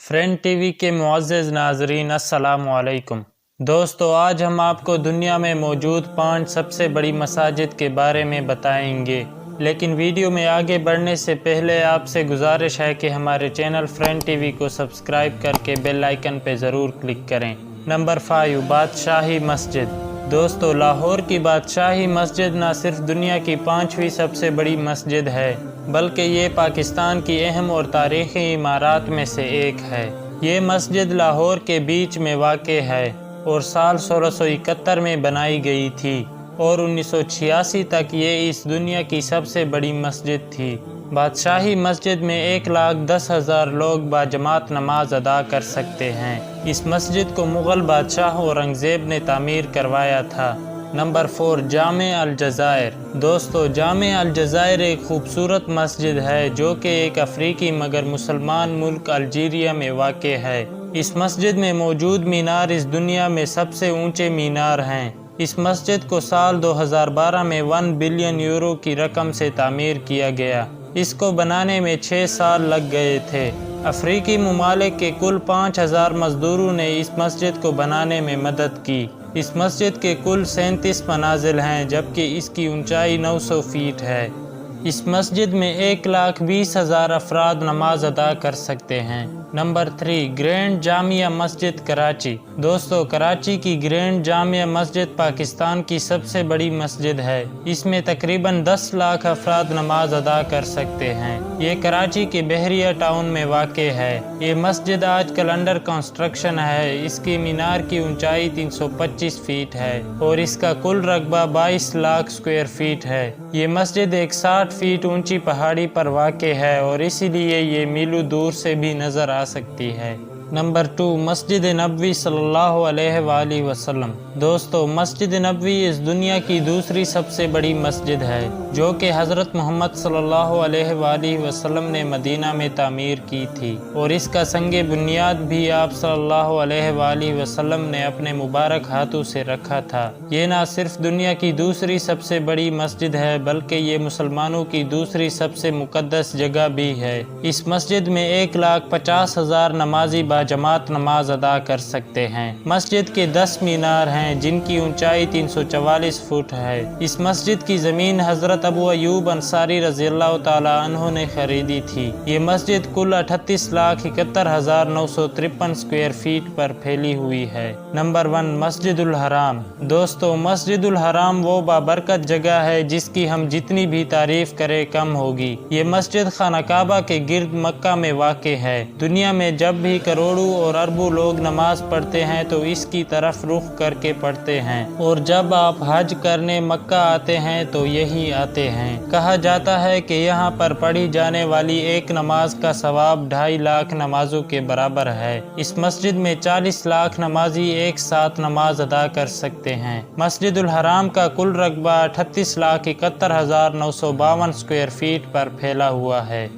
Friend T V کے معزز ناظرین السلام علیکم۔ دوستو، آج ہم آپ کو دنیا میں موجود 5 سب سے بڑی مساجد کے بارے میں بتائیں گے، لیکن ویڈیو میں آگے بڑھنے سے پہلے آپ سے گزارش ہے کہ ہمارے چینل فرینڈ ٹی وی کو سبسکرائب کر کے بیل آئیکن پہ ضرور کلک کریں۔ نمبر 5، بادشاہی مسجد۔ دوستو، لاہور کی بادشاہی مسجد نہ صرف دنیا کی 5ویں سب سے بڑی مسجد ہے، بلکہ یہ پاکستان کی اہم اور تاریخی عمارات میں سے ایک ہے۔ یہ مسجد لاہور کے بیچ میں واقع ہے اور سال 1671 میں بنائی گئی تھی اور 1986 تک یہ اس دنیا کی سب سے بڑی مسجد تھی۔ بادشاہی مسجد میں 1,10,000 لوگ باجماعت نماز ادا کر سکتے ہیں۔ اس مسجد کو مغل بادشاہ اورنگزیب نے تعمیر کروایا تھا۔ نمبر 4، جامع الجزائر۔ دوستو، جامع الجزائر ایک خوبصورت مسجد ہے جو کہ ایک افریقی مگر مسلمان ملک الجیریا میں واقع ہے۔ اس مسجد میں موجود مینار اس دنیا میں سب سے اونچے مینار ہیں۔ اس مسجد کو سال 2012 میں 1 بلین یورو کی رقم سے تعمیر کیا گیا۔ اس کو بنانے میں 6 سال لگ گئے تھے۔ افریقی ممالک کے کل 5,000 مزدوروں نے اس مسجد کو بنانے میں مدد کی۔ اس مسجد کے کل 37 منازل ہیں جبکہ اس کی اونچائی 900 فیٹ ہے۔ اس مسجد میں 1,20,000 افراد نماز ادا کر سکتے ہیں۔ نمبر 3، گرینڈ جامعہ مسجد کراچی۔ دوستو، کراچی کی گرینڈ جامعہ مسجد پاکستان کی سب سے بڑی مسجد ہے۔ اس میں تقریباً 10 لاکھ افراد نماز ادا کر سکتے ہیں۔ یہ کراچی کے بحریہ ٹاؤن میں واقع ہے۔ یہ مسجد آج کل انڈر کنسٹرکشن ہے۔ اس کی مینار کی اونچائی 325 فیٹ ہے اور اس کا کل رقبہ 22 لاکھ اسکوائر فیٹ ہے۔ یہ مسجد ایک 60 فیٹ اونچی پہاڑی پر واقع ہے اور اسی لیے یہ میلوں دور سے بھی نظر آ سکتی ہے۔ نمبر 2، مسجد نبوی صلی اللہ علیہ وآلہ وسلم۔ دوستو، مسجد نبوی اس دنیا کی دوسری سب سے بڑی مسجد ہے جو کہ حضرت محمد صلی اللہ علیہ وآلہ وسلم نے مدینہ میں تعمیر کی تھی اور اس کا سنگ بنیاد بھی آپ صلی اللہ علیہ وآلہ وسلم نے اپنے مبارک ہاتھوں سے رکھا تھا۔ یہ نہ صرف دنیا کی دوسری سب سے بڑی مسجد ہے بلکہ یہ مسلمانوں کی دوسری سب سے مقدس جگہ بھی ہے۔ اس مسجد میں 1,50,000 نمازی باجماعت نماز ادا کر سکتے ہیں۔ مسجد کے 10 مینار ہیں جن کی اونچائی 344 فٹ ہے۔ اس مسجد کی زمین حضرت ابو ایوب انصاری رضی اللہ تعالی عنہ نے خریدی تھی۔ یہ مسجد کل 38,71,953 اسکوائر فیٹ پر پھیلی ہوئی ہے۔ نمبر 1، مسجد الحرام۔ دوستو، مسجد الحرام وہ بابرکت جگہ ہے جس کی ہم جتنی بھی تعریف کریں کم ہوگی۔ یہ مسجد خانہ کعبہ کے گرد مکہ میں واقع ہے۔ دنیا میں جب بھی کروڑوں اور اربوں لوگ نماز پڑھتے ہیں تو اس کی طرف رخ کر کے پڑھتے ہیں، اور جب آپ حج کرنے مکہ آتے ہیں تو یہی آتے ہیں۔ کہا جاتا ہے کہ یہاں پر پڑھی جانے والی ایک نماز کا ثواب 2.5 لاکھ نمازوں کے برابر ہے۔ اس مسجد میں 40 لاکھ نمازی ایک ساتھ نماز ادا کر سکتے ہیں۔ مسجد الحرام کا کل رقبہ 38,71,952 اسکوائر فیٹ پر پھیلا ہوا ہے۔